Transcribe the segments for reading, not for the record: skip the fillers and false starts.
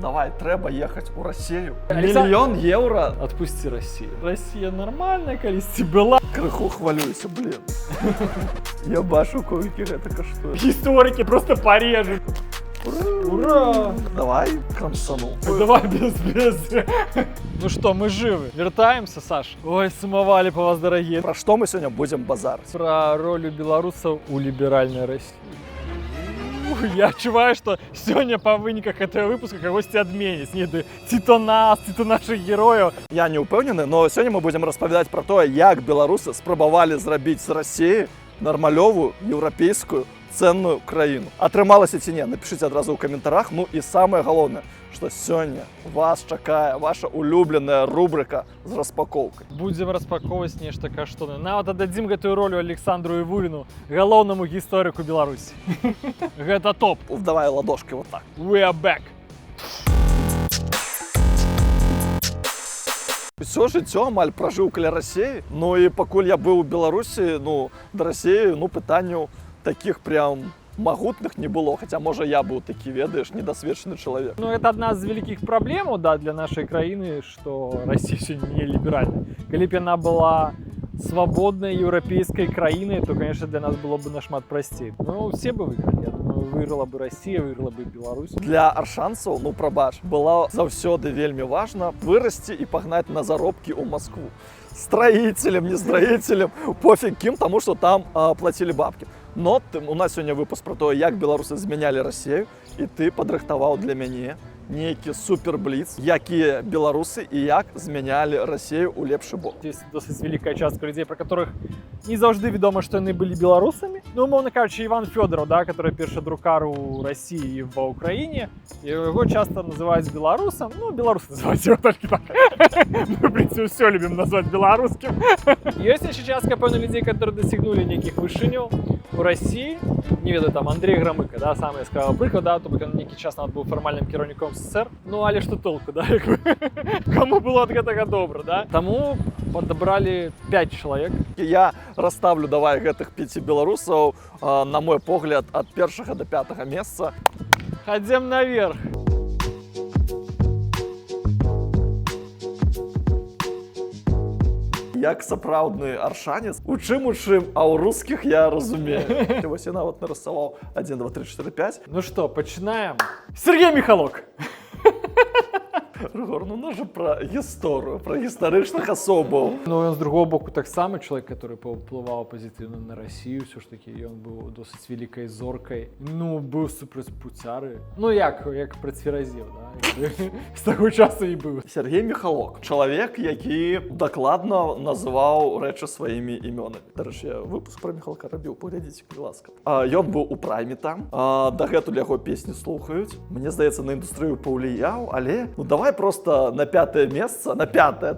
Давай, трэба ехаць у Россию. Александр... Миллион евро. Отпусти Россию. Россия нормальная, калісці была. Крыху хвалююся, блин. Я бачу, колькі гэта каштуе. Историки просто порежут. Ура! Давай крамсану. Давай без. Ну что, мы живы. Вертаемся, Саш? Ой, сумовали по вас, дорогие. Про што мы сёння будзем базарыць? Про роль белорусов у либеральной России. Я адчуваю, что сегодня по выниках этого выпуска кагосьці адменяць. Не, ці то нас, ці то наших герояў. Я не ўпэўнены, но сёння мы будзем распавядаць пра тое, як беларусы спрабавалі зрабіць з Расіі нармалёвую, еўрапейскую, ценную краіну. Атрымалася ці не? Напішыце адразу ў каментарах. Ну і самае галоўнае, што сёння вас чакае ваша улюбленая рубрика з распакоўкай. Будзем распаковваць нешта каштоўнае. Нават аддадзім гэтую ролю Александру Івуліну, галоўнаму гісторыку Беларусі. Гэта топ. Давай ладошки вот так. We are back. Усё жыццё амаль пражыў каля Расіі. Ну і пакуль я быў у Беларусі, да Расіі, пытанняў таких прям магутных не было, хотя, можа, я быў такі, ведаеш, недосведчаны чалавек. Ну, это одна з вялікіх праблемаў, да, для нашай краіны, што Расія сёння не ліберальная. Калі б яна была свабоднай еўрапейскай краінай, то, конечно, для нас было бы нашмат прасцей. Ну, все бы выйгралі. Я думаю, выйграла бы Расія, выйграла бы Беларусь. Для аршанцаў, прабач, было заўсёды вельмі важна вырасці і пагнаць на заробкі ў Маскву. Строителем, не строителем, пофиг кім, таму што там плацілі бабкі. Но у нас сёння выпуск про то, як беларусы змянялі Расію, і ты падрыхтаваў для мяне нейкі супербліц, якія беларусы і як змянялі Расію ў лепшы бок. Есть досыць вялікая частка людзей, про которых не заўжды вядома, што яны былі беларусамі. Ну, умоўна кажучы, Іван Фёдоров, да, который першы друкар у Расіі і ва Ўкраіне, яго часто называюць беларусам. Ну, беларусы называюць его толькі так. Мы, в принципе, все любим назвать беларускім. Ёсць яшчэ частка, пэўна, людзей, которые дасягнулі нейкіх вышыняў у Расіі. Не ведаю, там Андрей Грамыка, да, самый яскравы прыклад, да, то бок ён нейкі час нават быў фармальным кіраўніком СССР. Ну, але што толку, да, каму было ад гэтага добра, да? Таму падабралі 5 чалавек. Я расставлю, давай, гэтых 5 беларусаў, на мой погляд, ад 1 до 5 месца. Хадзем наверх. Як сапраўдны аршанец, у чым, а ў рускіх я разумею. Вось я нават нарысаваў 1, 2, 3, 4, 5. Ну што, пачынаем. Сергей Михалок. Рыгор, ну нас же про гісторыю, про гістарычных асобаў. Ну, ён з другого боку таксама чалавек, который паўплываў пазітыўна на Расію, ўсё ж такі ён быў досыць вялікай зоркай. Ну, быў супраць Пуцяры. Ну, як працверазіў, да? З таго часу і быў. Сергей Михалок, чалавек, які дакладна называў рэчы сваімі імёнамі. Дарэчы, я выпуск про Михалка рабіў, паглядзіце, калі ласка. Ён быў у прайме там, дагэтуль яго песні слухаюць. Мне здаецца, на індустрыю паўліяў, але давай просто на 5 месца, на 5,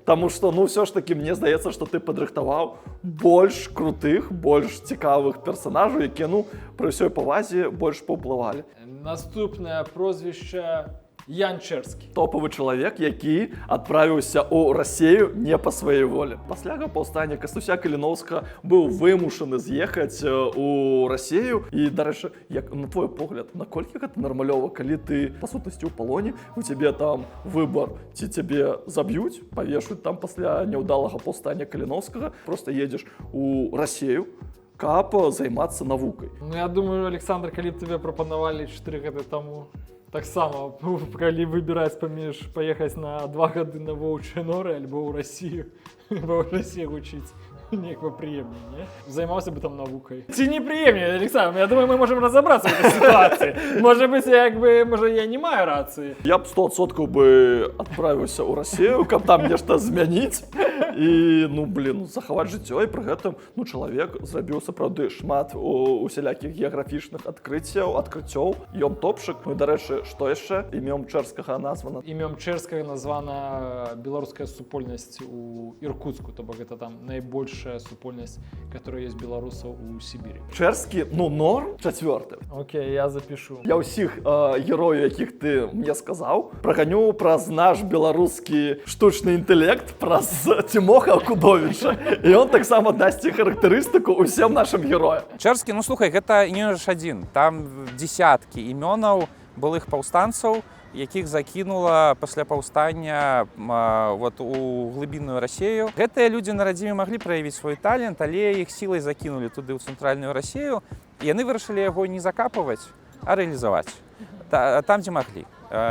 таму што, ну, ўсё ж такі, мне здаецца, што ты падрыхтаваў больш крутых, больш цікавых персанажаў, якія, ну, пры ўсёй павазе больш паўплывалі. Наступнае прозвішча Ян Чэрскі. Топавы чалавек, які адправіўся ў Расію не па сваёй волі. Пасля паўстання Кастуся Каліноўскага быў вымушаны з'ехаць у Расію. І, дарэчы, як на твой погляд, наколькі гэта нармалёва, калі ты, па сутнасці, у палоне, у цябе там выбар, ці цябе заб'юць, павешаюць там пасля няўдалага паўстання Каліноўскага, просто едзеш у Расію, каб займацца навукай. Ну, я думаю, Александр, калі б тебе прапанавалі 4 гады таму, таксама, калі выбіраць паміж паехаць на 2 гады на воўчыя норы альбо ў Расію, ва ў Расіі вучыць, неяк прыемней, не? Займаўся бы там навукай. Ці не прыемней, Александр? Я думаю, мы можем разобрацца в этой ситуации. Может быть, можа, я не маю рацыі. Я б 100% бы адправіўся ў Расію, каб там нешта змяніць. І, ну, блин, захаваць жыццё, і пры гэтым, ну, чалавек зрабіў сапраўды шмат усялякіх геаграфічных адкрыццёў. Ён топчык. Ну, і, дарэчы, што яшчэ імём Чэрскага названа? Імём Чэрскага названа беларуская супольнасць у Іркуцку, то бок гэта там найбольшая супольнасць, которая ёсць беларусаў у Сібірі. Чэрскі, ну, норм, 4. Окей, я запишу. Я ўсіх герояў, якіх ты мне сказаў, праганю праз наш беларускі штучны інтэлект, праз Тимоха Акудовича. І он таксама дасць характарыстыку ўсім нашим героям. Чэрскі, ну слухай, гэта не ж адзін. Там дзесяткі імёнаў былых паўстанцаў, якіх закінула пасля паўстання вот, у глыбінную Расею. Гэтыя людзі на радзіме маглі праявіць свой талент, але іх сілай закінулі туды ў цэнтральную Расею, і яны вырашылі яго не закапваць, а рэалізаваць там, дзе маглі.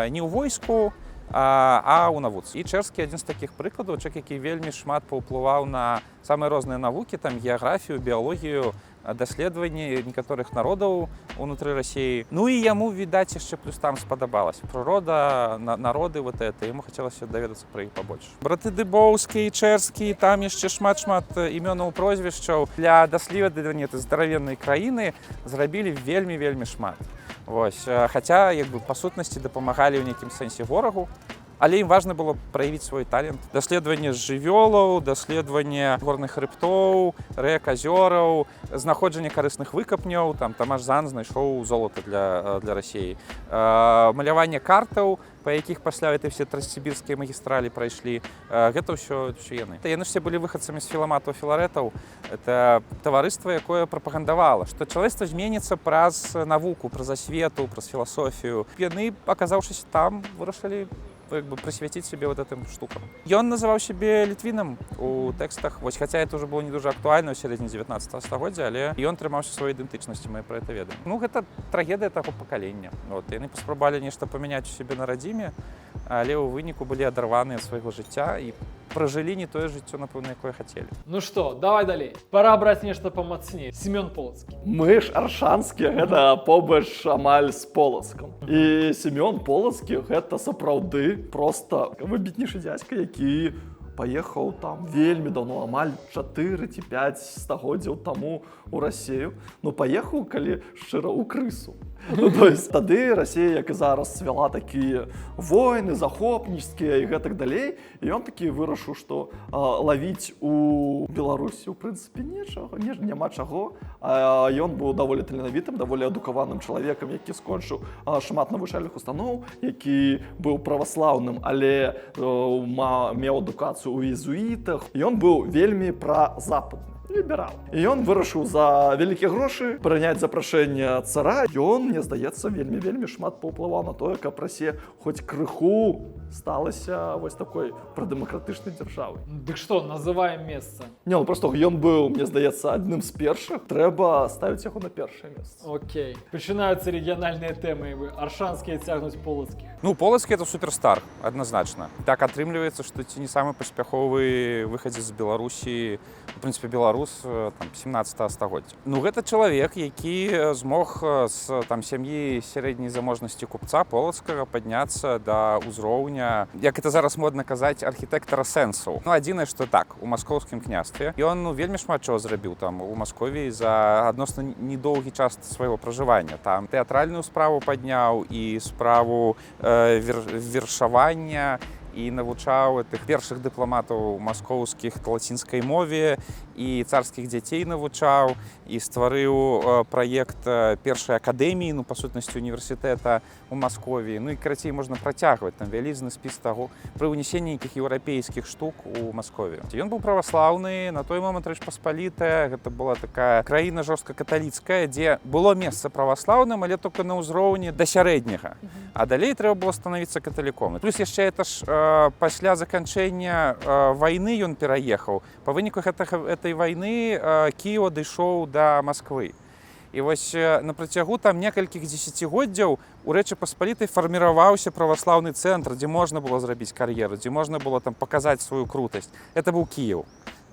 Не ў войску, а ў навуцы. І Чэрскі адзін з такіх прыкладаў, чалавек, які вельмі шмат паўплываў на самыя розныя навукі, там геаграфію, біялогію, даследаванні некаторых народаў унутры Расіі. Ну і яму, відаць, яшчэ плюс там спадабалася прырода, народы, вот это. Яму хацелася даведацца пра іх пабольш. Браты Дыбоўскі, Чэрскі, там яшчэ шмат-шмат імёнаў, прозвішчаў. Для даследавання этой здаравеннай краіны зрабілі вельмі шмат. Вось. Хаця, як бы, па сутнасці дапамагалі ў нейкім сэнсе ворагу, але ім важна было праявіць свой талент. Даследаванне жывёлаў, даследаванне горных хрыбтоў, рэк, азёраў, знаходжанне карысных выкапняў, там Тамаш Зан знайшоў золата для Расіі. Маляванне картаў, па якіх пасля этой все транссібірскія магістралі прайшлі. Гэта ўсё яны. Яны ж все былі выхадцамі з філаматаў філарэтаў. Это таварыства, якое прапагандавала, што чалавецтва зменіцца праз навуку, праз асвету, праз філасофію. Яны, аказаўшыся там, вырашылі присвятить себе вот этим штукам. Ён называў себе літвінам у тэкстах, вось, хаця это уже было не дуже актуальна ў сярэдзіне 19 стагоддзя, але ён трымаўся сваёй ідэнтычнасці, мы пра гэта ведаем. Ну, гэта трагедыя таго пакалення. Вот, яны паспрабавалі нешта памяняць у сябе на радзіме, але ў выніку былі адарваныя ад свайго жыцця і пражылі не тое жыццё, напэўна, якое хацелі. Ну што, давай далей. Пора браць нешта памацней. Семён Полацкі. Мы ж аршанскія, гэта побач амаль з Полацкам. І Семён Полацкі гэта сапраўды просто выбітнейшы дзядзька, які паехаў там вельмі давно, амаль 4 ці 5 стагоддзяў таму ў Расею. Ну, паехаў, калі шчыра, у крысу. Ну, то есть, тады Расія, як і зараз, свяла такія войны захопніцкія і гэтак далей. І ён такі вырашыў, што лавіць у Беларусі, у прынцыпе, няма чаго. Ён быў даволі таленавітым, даволі адукаваным чалавекам, які скончыў шмат навучальных устаноў, які быў праваслаўным, але меў адукацыю ў езуітах. Ён быў вельмі празападны. Ліберал. І ён вырашыў за вялікія грошы прыняць запрашэнне цара. Ён, мне здаецца, вельмі шмат паўплываў на тое, каб Расія хоць крыху сталася вось такой прадэмакратычнай дзяржавай. Дык што, называем месца? Не, ну просто ён быў, мне здаецца, адным з першых. Трэба ставіць яго на першае месца. Окей. Пачынаюцца рэгіянальныя тэмы, аршанскія цягнуць Полацкі. Ну, Полацкі это суперстар, адназначна. Так атрымліваецца, што ці не самы паспяховы выхадзец з Беларусі, у прынцыпе, беларус там 17 стагоддзя. Ну, гэта чалавек, які змог з там сям'і сярэдняй заможнасці купца Полацкага падняцца да ўзроўня, як это зараз модна казаць, архітэктара сэнсаў. Ну, адзінае, што так, у маскоўскім княстве ён вельмі шмат чого зрабіў там у Масковіі за адносна недоўгі час свайго пражывання. Там тэатральную справу падняў і справу вершавання, і навучаў тых першых дыпламатаў маскоўскіх лацінскай мове, і царскіх дзяцей навучаў, і стварыў праект першай акадэміі, ну, па сутнасці універсітэта у Масковіі. Ну і, карацей, можна працягваць, там вялізны спіс таго пры ўнесенні нейкіх еўрапейскіх штук у Масковію. Ён быў праваслаўны, на той момант Рэч Паспалітая, гэта была такая краіна жорстка каталіцкая, дзе было месца праваслаўным, але толькі на ўзроўні да сярэдняга. А далей трэба было станавіцца каталіком. Плюс яшчэ это ж пасля заканчэння вайны ён пераехаў. Па выніку этой вайны Кіеў дайшоў да Масквы. І вось на працягу там некалькіх дзесяцігоддзяў у Рэчы Паспалітай фарміраваўся праваслаўны цэнтр, дзе можна было зрабіць кар'еру, дзе можна было там паказаць сваю крутасць. Это быў Кіеў.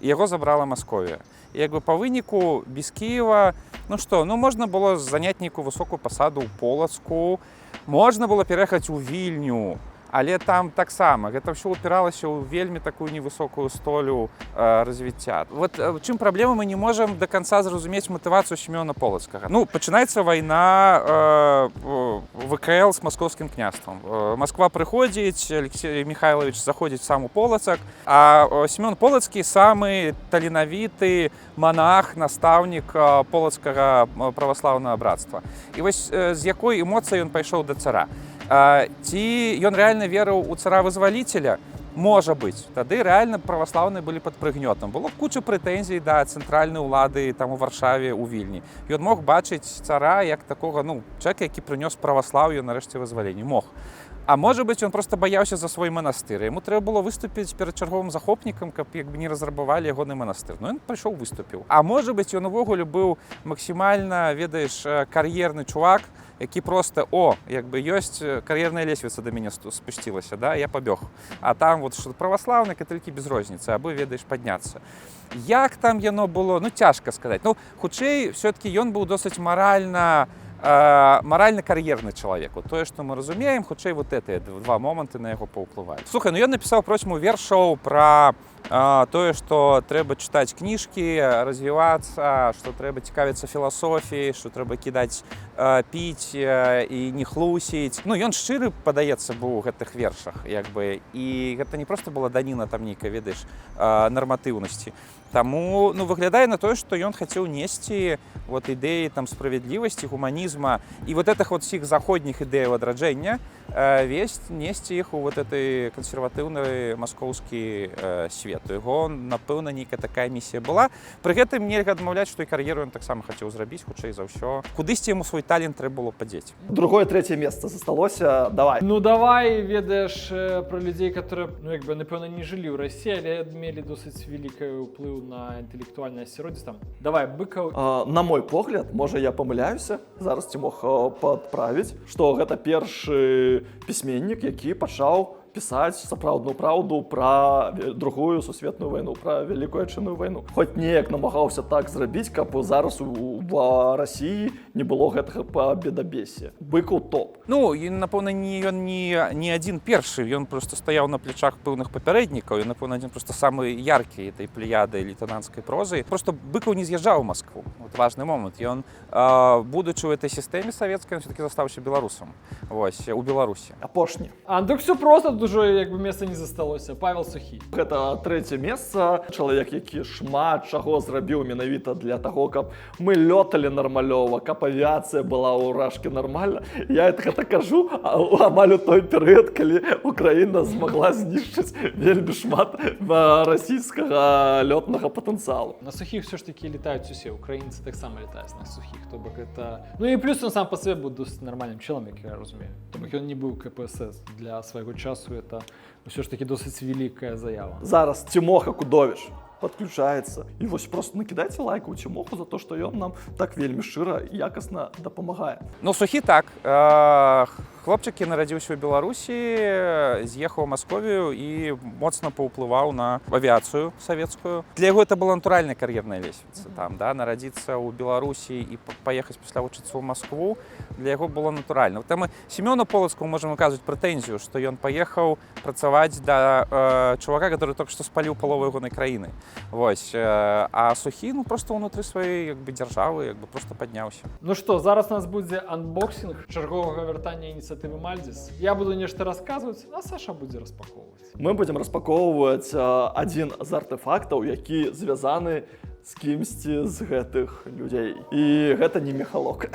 І яго забрала Масковія. І як бы па выніку без Кіева, ну што, ну можна было заняць нейкую высокую пасаду ў Полацку, можна было пераехаць у Вільню, але там таксама гэта ўсё упіралася ў вельмі такую невысокую столю развіцця. Вот чым праблема, мы не можам до конца зразумець матывацыю Семёна Полацкага. Ну, пачынаецца вайна ВКЛ з маскоўскім княствам. Масква прыходзіць, Алексей Михайлович заходзіць сам у Полацак, а Семён Полацкі самы таленавіты манах, настаўнік полацкага праваслаўнага брацтва. І вось з якой эмоцыяй ён пайшоў да цара. Ці ён рэальна верыў у цара-вызваліцеля, Можа быць, тады рэальна праваслаўныя былі пад прыгнётам. Было куча прэтэнзій да цэнтральнай улады там у Варшаве, у Вільні. Ён мог бачыць цара як такога, чалавека, які прынёс праваслаўю нарэшце вызваленне. Мог. А можа быць, ён проста баяўся за свой манастыр. Яму трэба было выступіць перад чарговым захопнікам, каб як бы не разрабавалі ягоны манастыр. Ён прыйшоў, выступіў. А можа быць, ён увогуле быў максімальна, ведаеш, кар'ерны чувак, які проста, як бы ёсць кар'ерная лесвіца да мяне спусцілася, да, я пабег. А там вот што праваслаўны, каталікі без розніцы, або, ведаеш, падняцца. Як там яно было, цяжка сказаць. Хутчэй, все-таки ён быў досыць маральна-кар'ерны чалавек. Тое, што мы разумеем, хутчэй вот гэтыя два моманты на яго паўплываюць. Слухай, ён напісаў просьму вершаў пра тое, што трэба чытаць кніжкі, развівацца, што трэба цікавіцца філасофіяй, што трэба кідаць піць і не хлусіць. Ён шчыры, падаецца, быў у гэтых вершах, як бы, і гэта не проста была даніна там нейкай, ведаеш, нарматыўнасці. Таму, выглядае на тое, што ён хацеў несці вот ідэі там справядлівасці, гуманізма і вот этих вот всіх заходніх ідэяў адраджэння несці іх у вот этой кансерватыўны маскоўскі свет. У яго, напэўна, нейкая такая місія была. Пры гэтым нельга адмаўляць, што і кар'еру ён таксама хацеў зрабіць, хутчэй за ўсё. Кудысьці яму свой талент трэба было падзець. Другое, третье месца засталося. Давай. Давай, ведаеш, пра людзей, которые, як бы, напэўна, не жылі ў Расіі, але мелі досыць вялікі ўплыў на інтэлектуальнае асяроддзе там. Давай, Быкаў. На мой погляд, можа я памыляюся, зараз ці мог падправіць, што гэта першы пісьменнік, які пачаў пісаць сапраўдную праўду пра другую сусветную вайну, пра Вялікую Адчынную вайну. Хоць неяк намагаўся так зрабіць, каб зараз у Расіі не было гэтага бедабесія. Быкаў топ. Напэўна, ён не адзін першы, ён проста стаяў на плечах пэўных папярэднікаў, ён, напэўна, адзін проста самы яркі этой плеяды лейтэнанцкай прозы. Просто Быкаў не з'язджаў у Маскву. Вот важны момант. Ён, будучы ў этой сістэме савецкай, ён все-таки застаўся беларусам. Вось, у Беларусі. Апошні. Так все просто, уже як бы месца не засталося. Павел Сухі. Гэта трэцяе месца. Чалавек, які шмат чаго зрабіў менавіта для таго, каб мы лёталі нармалёва, каб авіяцыя была ў Рашкі нармальна. Я гэта кажу амаль у той перыяд, калі Украіна змагла знішчыць вельмі шмат расійскага лётнага патэнцыялу. На Сухіх все ж таки летаюць усе. Украінцы таксама летаюць на Сухіх. То бок это... і плюс ён сам па сабе быў досыць нармальным чалавекам, я разумею. То бок ён не быў КПСС. Для свайго часу это все ж таки досыць вялікая заява. Зараз Цімоха Кудовіч подключаецца. І вось просто накідайце лайк у Цімоху за то, што ён нам так вельмі шчыра і якасна дапамагае. Сухі так. Хлопчык нарадзіўся ў Беларусі, з'ехаў у Масковію і моцна паўплываў на авіяцыю савецкую. Для яго это была натуральная кар'ерная лесвіца. Там, да, нарадзіцца ў Беларусі і паехаць пасля вучыцца ў Маскву для яго было натуральна. Там Семёну Полацкому можам выказваць прэтэнзію, што ён паехаў працаваць да чувака, который только што спаліў палову ягонай краіны. Вось. А Сухі, просто ўнутры сваёй дзяржавы просто падняўся. Што, зараз у нас будзе анбоксінг чарговага вяртання ініцыятывы Мальдзіс. Я буду нешта расказваць, а Саша будзе распаковваць. Мы будзем распаковваць адзін з артефактаў, які звязаны з кімсьці з гэтых людзей. І гэта не мехалок.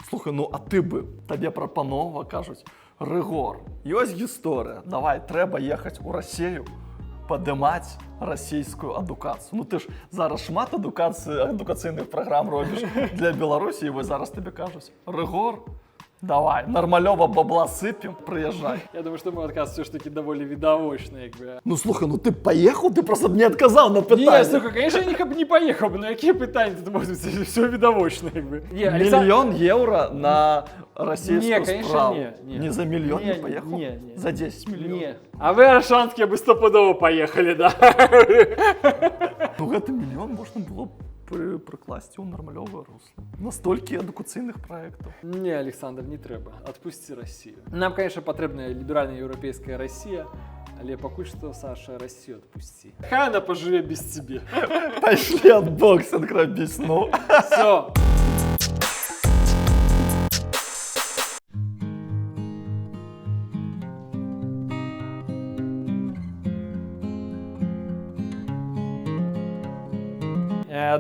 Слухай, а ты бы, табе прапанова, кажуць, Рыгор, ёсць гісторыя, давай, трэба ехаць у Расію, падымаць расійскую адукацыю. Ты ж зараз шмат адукацыйных праграм робіш для Беларусі, і вось зараз табе кажуць, Рыгор, давай, нармалёва бабла сыпем, прыязджай. Я думаю, што мой адказ все ж таки даволі відавочны, як бы. Слухай, ты паехаў, ты просто мне адказаў на пытанне. Не, слухай, конечно, я не паехаў бы, якія пытанні тут можа быць, все відавочна, як бы. Мільён еўра на расійскую справу. Не, за мільён не паехаў? Не. За 10 мільёнаў? Не. А вы, аршанскія, бы стопудова паехалі, да? Гэты мільён можна было прыкласці ў нармалёвае русло. На столькі адукацыйных праектаў. Не, Александр, не трэба. Адпусці Расію. Нам, конечно, патрэбная ліберальная еўрапейская Расія, але пакуль што, Саша, Расію адпусці. Хай она пажыве без цябе. Пайшлі анбоксінг рабіць, Всё.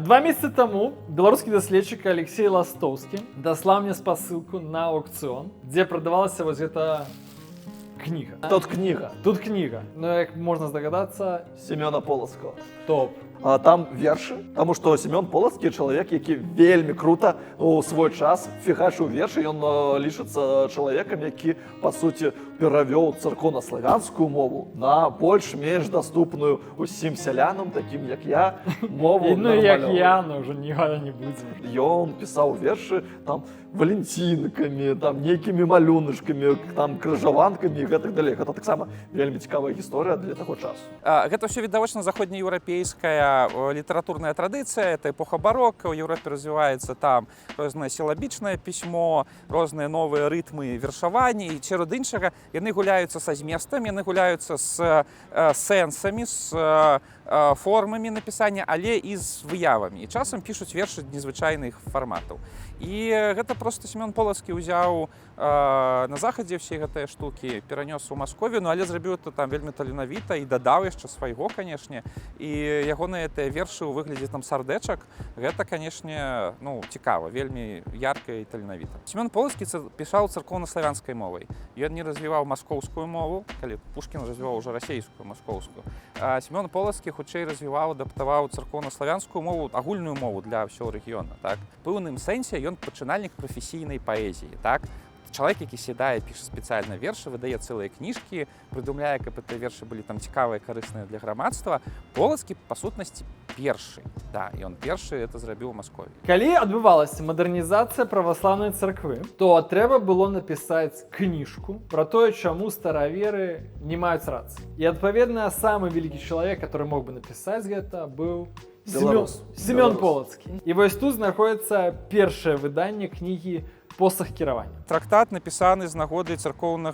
Два месяца таму беларускі даследчык Алексей Ластоўскі даслаў мне спасылку на аукцыён, дзе прадавалася вось гэта книга. Тут книга Тут книга. Ну, як можна здогадатися, Семена Полоцкого. топ. А там верши, тому що Семен Полоцкий чоловік, який вельми круто у свой час фігачив верши, і він лишиться чоловіком, який, по суті, перевів церковно-славянську мову на більш-менш доступну усім селянам, таким як я, мову Ну, як нормальну. я, но вже ніколи не будемо. І он писав верши там валентинками, там нейкімі малюночками, там крыжаванками і гэтак далей. Гэта таксама вельмі цікавая гісторыя для таго часу. Гэта ўсё відавочна заходнееўрапейская літаратурная традыцыя, это эпоха барока, у Еўропе развіваецца там рознае сілабічнае пісьмо, розныя новыя рытмы вершавання, і сярод іншага яны гуляюцца са зместам, яны гуляюцца з сэнсамі, з формамі напісання, але і з выявамі. І часам пішуць вершы незвычайных фарматаў. І гэта проста Семен Полацкі ўзяў на захадзе ўсе гэтыя штукі, перанёс у Масковію, ну але зрабіў это там вельмі таленавіта і дадаў яшчэ свайго, канешне. І ягоныя гэтыя вершы ў выглядзе там сардэчак, гэта, канешне, ну, цікава, вельмі ярка і таленавіта. Семен Полацкі пісаў царкоўна-славянскай мовай. Ён не развіваў маскоўскую мову, калі Пушкін развіваў ўжо расейскую, маскоўскую. Семен Полацкі хутчэй развіваў, адаптаваў царкоўна-славянскую мову, агульную мову для ўсёго рэгіёна, так? У пэўным сэнсе ён пачынальнік прафесійнай паэзіі, так? Чалавек, які сядае, піша спецыяльна вершы, выдае цэлыя кніжкі, прыдумляе, каб гэтыя вершы былі там цікавыя, карысныя для грамадства. Полацкі, па сутнасці, першы. Да, і ён першы это зрабіў у Маскові. Калі адбывалася мадэрнізацыя праваслаўнай царквы, то трэба было напісаць кніжку пра тое, чаму стараверы не маюць рацыі. І, адпаведна, самы вялікі чалавек, который мог бы напісаць гэта, быў Семен Полацкі. І вось тут знаходіцца першае выданне кнігі «Посах кіравання». Трактат напісаны з нагоды царкоўнай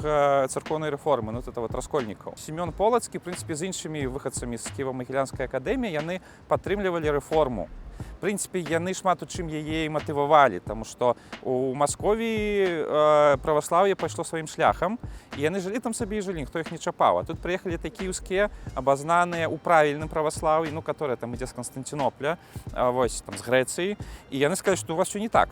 рэформы, ну, это вот раскольнікаў. Семен Полацкі, в прынцыпе, з іншымі выхадцамі з Кіева-Магілянскай акадэміі, яны падтрымлівалі рэформу. В прынцыпе, яны шмат у чым яе і матывавалі, таму што у Масковіі праваслаўе пайшло сваім шляхам, і яны жылі там сабе і жылі, ніхто іх не чапаў. А тут прыехалі тыя кіеўскія, абазнаныя ў правільным праваслаўі, ну, которое там ідзе з Канстантинопля, вось, там, з Грэцыі, і яны сказалі, што у вас усё не так.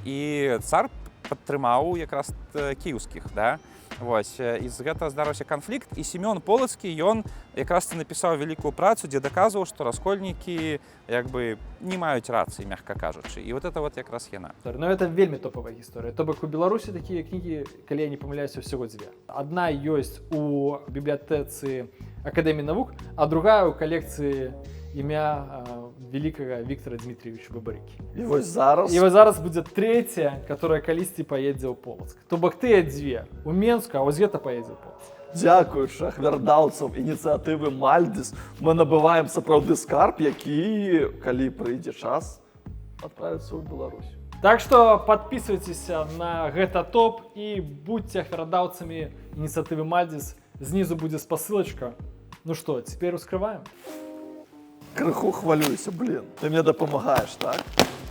І цар падтрымаў якраз кіеўскіх, да? Вось, і з гэтага здарыўся канфлікт, і Семен Полацкі, ён якраз напісаў вялікую працу, дзе даказваў, што раскольнікі як бы не маюць рацыі, мякка кажучы. І вот это вот якраз яна. Но это вельмі топовая гісторыя. То бок у Беларусі такія кнігі, калі я не памыляюся, ўсяго дзве. Адна ёсць у бібліятэцы Акадэміі навук, а другая ў калекцыі імя великага Віктора Дмитриевича Бабарыкі. І вось зараз будзе трэцяя, которая калісьці паедзе ў Полацк. То бок тыя дзве у Менску, а вось гэта паедзе ў Полацк. Дзякуючы ахвярдаўцам ініцыятывы Мальдзіс мы набываем сапраўды скарб, які, калі прыйдзе час, адправіцца ў Беларусь. Так што подписывайтеся на гэта топ і будьце ахвярдаўцамі ініцыятывы Мальдзіс. Знізу будзе спасылачка. Ну што, цяпер ускрываем? Крыху хвалююся, блин. Ты мне дапамагаеш, так?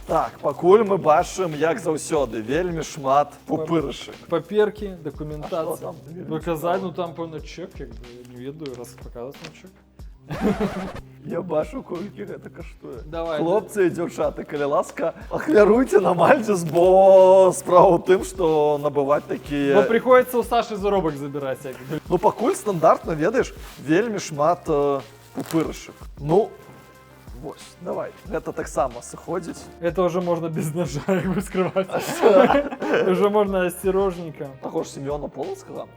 Так, пакуль мы бачым, як заўсёды, вельмі шмат пупырышак. Паперкі, А дакументацыя. што там? Выказаць, ну там, пэўна, чек, як бы, не ведаю, раз паказаць на чек. Я бачу, колькі гэта каштуе. Давай. Хлопцы і дзяўчаты, калі ласка, ахвяруйце на Мальдзіс, бо справа ў тым, што набываць такія... Бо прыходзіцца ў Сашы заробак забіраць. Як бы. Ну, пакуль стандартна, ведаеш, вельмі шмат пупырышак. Ну, вось, давай. Гэта таксама сыходзіць. Это уже можно без ножа як бы скрываць. Уже можна асцярожненька. Таго ж Семёна Полацкага,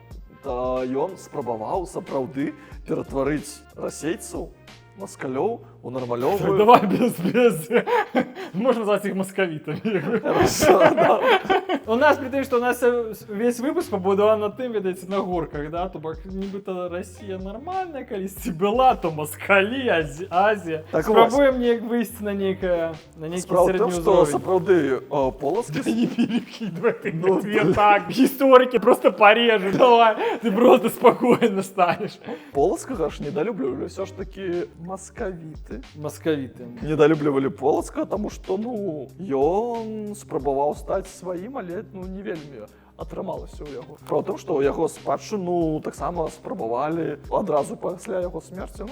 ён спрабаваў сапраўды ператварыць расейцаў, москалёў у нармалёвую... Давай без. Можно назвать их московитами. Хорошо, да. У нас при том, что у нас весь выпуск побудован на тым, видите, на горках, да? То бок, нібыта Россия нормальная, калісьці была, то москалі, Азия. Так спрабуем неяк выйсці на нейкі сярэдні ўзровень. Справа сапраўды Полацкі... Да не перекидывай ты ответ так. Историки просто порежут. Давай, ты просто спокойно станешь. Полацкага ж недалюблівалі ўсё ж такі маскавіты. Московиты. Недалюблівалі Полацкага, таму што, ну, ён спрабаваў стаць сваім, але, ну, не вельмі атрымалася ў яго. Справа ў тым, што ў яго спадчыну таксама спрабавалі адразу пасля яго смерці,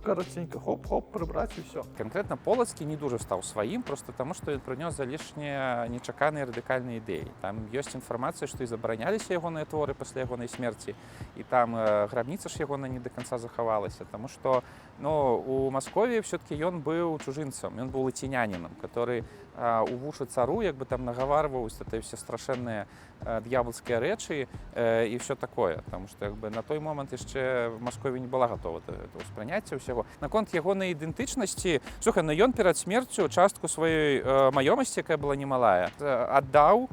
караценька, хоп-хоп, прыбраць і ўсё. Конкретно Полацкі не дуже стаў сваім, просто таму, што ён прынёс залішне нечаканыя радыкальныя ідэі. Там ёсць інфармацыя, што і забараняліся ягоныя творы пасля ягонай смерці, і там грабніца ж ягона не да канца захавалася, таму што у Маскові все-таки ён быў чужынцам, ён быў лаціняніном, который у вушы цару як бы там нагаварваў все страшэнныя д'ябалскія рэчы і все такое, потому что як бы на той момант яшчэ Маскові не была готова да ўспрыняцця ўсяго. Наконт ягонай ідэнтычнасці, слухай, ён перад смерцю частку сваёй маёмасці, якая была немалая, аддаў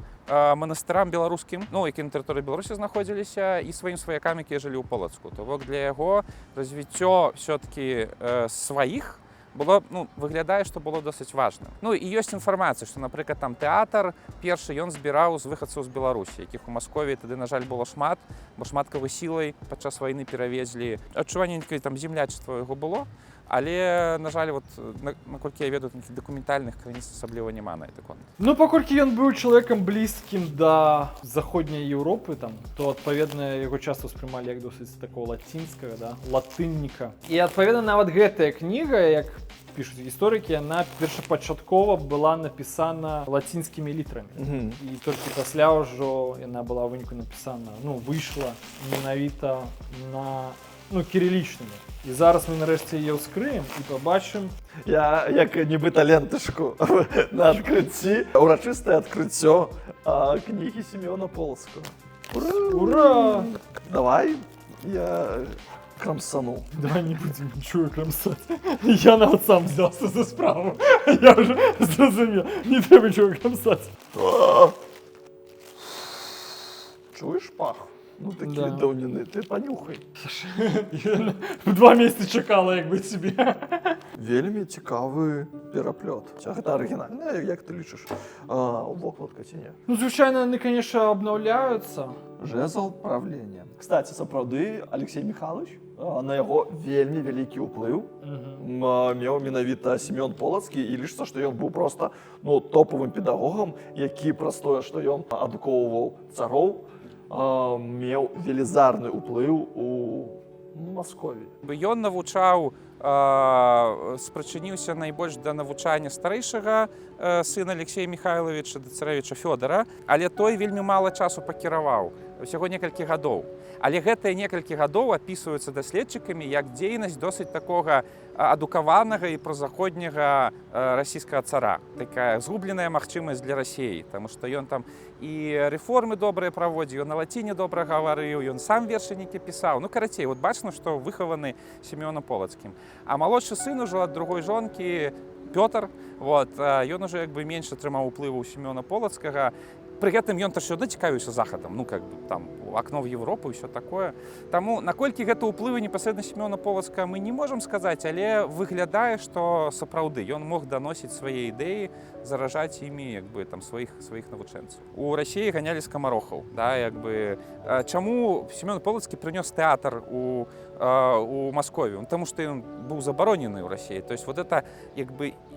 манастырам беларускім, які на тэрыторыі Беларусі знаходзіліся, і сваім сваякам, якія жылі ў Полацку. То бок для яго развіццё все-таки сваіх было, выглядае, што было досыць важным. І ёсць інфармацыя, што, напрыклад, там тэатр першы ён збіраў з выхадцаў з Беларусі, якіх у Маскові тады, на жаль, было шмат, бо шматкавай сілай падчас вайны перавезлі. Адчуванне нейкае там землячства яго было, але, на жаль, наколькі я ведаю, такіх дакументальных крыніц асабліва няма на гэты конт. Паколькі ён быў чалавекам блізкім да заходняй Еўропы, то, адпаведна, яго часта ўспрымалі як досыць такого лацінскага, латынніка. І, адпаведна, нават гэтая кніга, як пишут гісторыкі, яна першапачаткова была напісана лацінскімі літарамі. І толькі пасля ўжо яна была ў выніку напісана, выйшла менавіта на кірылічнымі. І зараз мы нарэшце яе ўскрыем і пабачым. Я як нібыта лентышку на адкрыцці, урачыстае адкрыццё кнігі Сімёна Полацкага. Ура! Давай я крамсану. Давай не будем ничего крамсать. Я нават сам взялся за справу. Я уже зразумел, не трэба ничего крамсать. Чуеш пах? Такі даўніны, ты панюхай. Я 2 месяцы чакала, як бы себе. Вельмі цікавы пераплёт. Гэта арыгінальна, як ты лічыш, вокладка ці не? Звычайна, яны, конечно, обновляются. Жезл правлення. Кстати, сапраўды, Алексей Михайлович, на яго вельмі вялікі ўплыў меў менавіта Сімён Полацкі, і лічыцца, што ён быў проста топавым педагогам, які праз тое, што ён адукоўваў цароў, меў велізарны ўплыў у Маскові. Ён навучаў, спрычыніўся найбольш да навучання старэйшага сына Алексея Михайловича, да царэвіча Фёдора, але той вельмі мала часу пакіраваў, усяго некалькі гадоў. Але гэтыя некалькі гадоў апісваюцца даследчыкамі як дзейнасць досыць такога адукаванага і прозаходняга расійскага цара. Такая згубленая магчымасць для Расіі, таму што ён там і рэформы добрыя праводзіў, на лаціне добра гаварыў, ён сам вершы нейкі пісаў. Карацей, бачна, што выхаваны Сімёнам Полацкім. А малодшы сын ужо ад другой жонкі Пётр, ён ужо як бы менш атрымаў уплыву ў Сімёна Полацкага. Пры гэтым ён ўсё адно цікавіўся захадам, там акно в Европу і ўсё такое. Таму наколькі гэта ўплывы непасрэдна Сімёна Полацкага мы не можам сказаць, але выглядае, што сапраўды ён мог даносіць свае ідэі, заражаць імі сваіх навучэнцаў. У Расіі ганялі скамарохаў. Чаму Сімён Полацкі прынёс тэатр у Маскові? Таму што ён быў забаронены ў Расіі. То есть это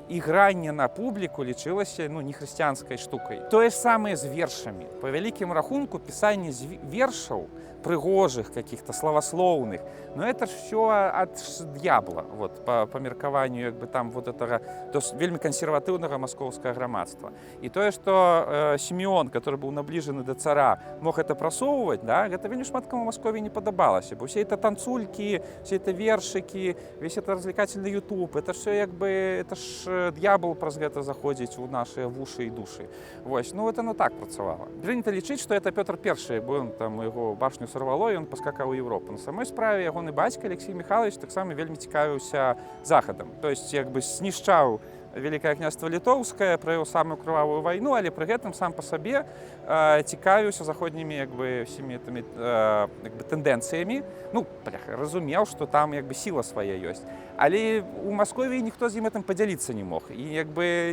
ігранне на публіку лічылася нехрысціянскай штукай. Тое ж самае з вершамі. Па вялікім рахунку пісанне вершаў прыгожых, каких-то славаслоўных, это ж все ад д'ябла, па меркаванню этого вельмі кансерватыўнага маскоўскага грамадства. І тое, што Сімеон, который быў набліжаны да цара, мог это прасоўваць, гэта вельмі шмат каму Маскові не падабалася, бо все это танцулькі, все это вершыкі, весь это развлекательный YouTube, это ж это ж д'ябл праз гэта заходзіць у нашыя вушы і душы. Это так працавала. Прынята лічыць, што это Пётр I, бо ён там яго башню сорвало, і ён паскакаў у Еўропу. На самой справе ягоны бацька Алексей Михайлович таксама вельмі цікавіўся захадам. То есть знішчаў Великае княства Літоўскае, правёў самую крывавую вайну, але пры гэтым сам па сабе цікавіўся заходнімі всімі тэндэнцыямі. Разумеў, што там сіла свая ёсць. Але у Маскові ніхто з ім гэтым падзяліцца не мог. І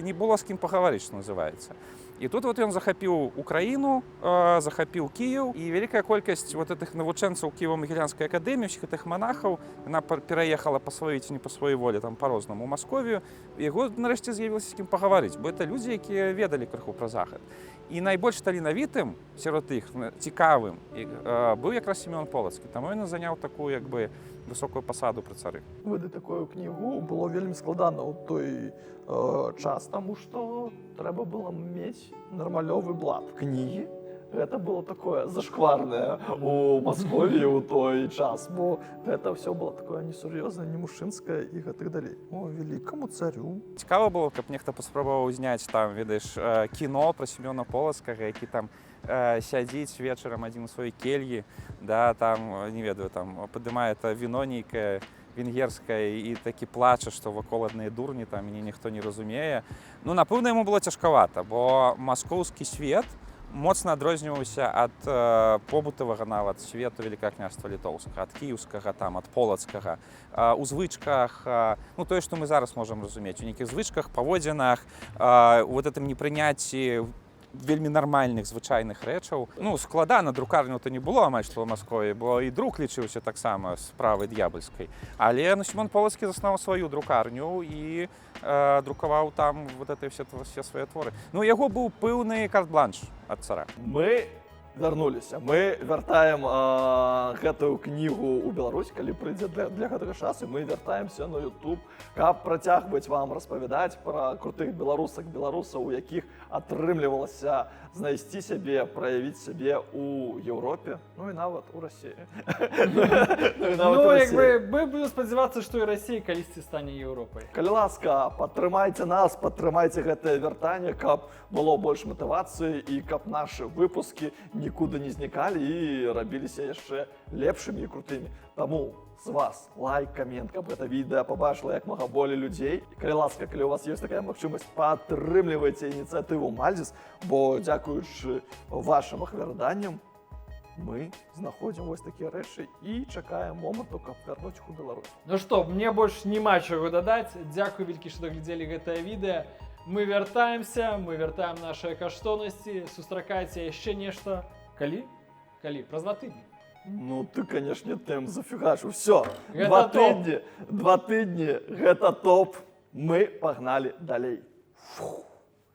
не было з кім пагаварыць, што называецца. І тут ён захапіў Украіну, захапіў Кіеў, і вялікая колькасць гэтых навучэнцаў Кіева-Магілянскай акадэміі, ўсіх гэтых манахаў, яна пераехала па сваёй ці не па сваёй волі, па-рознаму, у Масковію. Яго нарэшце з'явілася з кім пагаварыць, бо это людзі, якія ведалі крыху пра захад. І найбільш таленавітым сярод іх, цікавым, быў якраз Сімён Полацкі. Таму ён заняў такую якби высокую пасаду пры цары. Выдаць такую кнігу было вельмі складана ў той час, таму што трэба было мець нармалёвы блат. Кнігі гэта было такое зашкварнае у Масковіі ў той час, бо гэта ўсё было такое несур'ёзнае, не мужчынскае і гэтак далей. О, велікаму царю. Цікава было, каб нехта паспрабаваў зняць там, ведаеш, кіно пра Сімёна Полацкага, які там сядзіць вечарам адзін у сваёй кельі, да, там, не ведаю, там, падымае віно нейкае венгерскае і такі плача, што вакол адныя дурні, там, мяне ніхто не разумее. Ну, напэўна, яму было цяжкавата, бо маскоўскі свет моцна адрозніваўся ад побытавага нават свету Вялікага княства Літоўскага, ад кіеўскага, там, ад полацкага, у звычках, ну, тое, што мы зараз можам разумець, у нейкіх звычках, паводзінах, у гэтым непрыняцці вельмі нармальных звычайных рэчаў. Ну, складана, друкарню-то не было амаль што ў Маскові, бо і друк лічыўся таксама справай д'ябальскай. Але Сімон Полацкі заснаваў сваю друкарню і друкаваў там вот это все свае творы. Ну, яго быў пэўны карт-бланш ад цара. Мы вярнуліся. Мы вяртаем гэтую кнігу ў Беларусь, калі прыйдзе для гэтага часу. Мы вяртаемся на YouTube, каб працягваць вам распавядаць пра крутых беларусаў, у якіх атрымлівалася знайсці сябе, праявіць сябе ў Еўропе, ну і нават у Расіі. Ну, якби, мы будем спадзявацца, што і Расія калісьці стане Еўропай. Калі ласка, падтрымайце нас, падтрымайце гэтае вяртанне, каб было больш матывацыі і каб нашы выпускі нікуды не знікалі і рабіліся яшчэ лепшымі і крутымі. Таму з вас лайк, камент, каб гэта відэа пабачыла як мага болей людзей. І калі ласка, калі у вас ёсць такая магчымасць, падтрымлівайце ініцыятыву Мальдзіс, бо дзякуючы вашым ахвярданням мы знаходзім вось такія рэчы і чакаем моманту, каб вярнуць іх у Беларусь. Ну што, мне больш няма чаго дадаць. Дзякуй вялікі, што даглядзелі гэтае відэа. Мы вяртаемся, мы вяртаем нашыя каштоўнасці. Сустракайце яшчэ нешта. Калі? Праз 2 тыдні. Ну ты, канешне, тэм зафігачыў. Всё, Гэта 2 тыдні, гэта топ. Мы пагналі далей. Фух.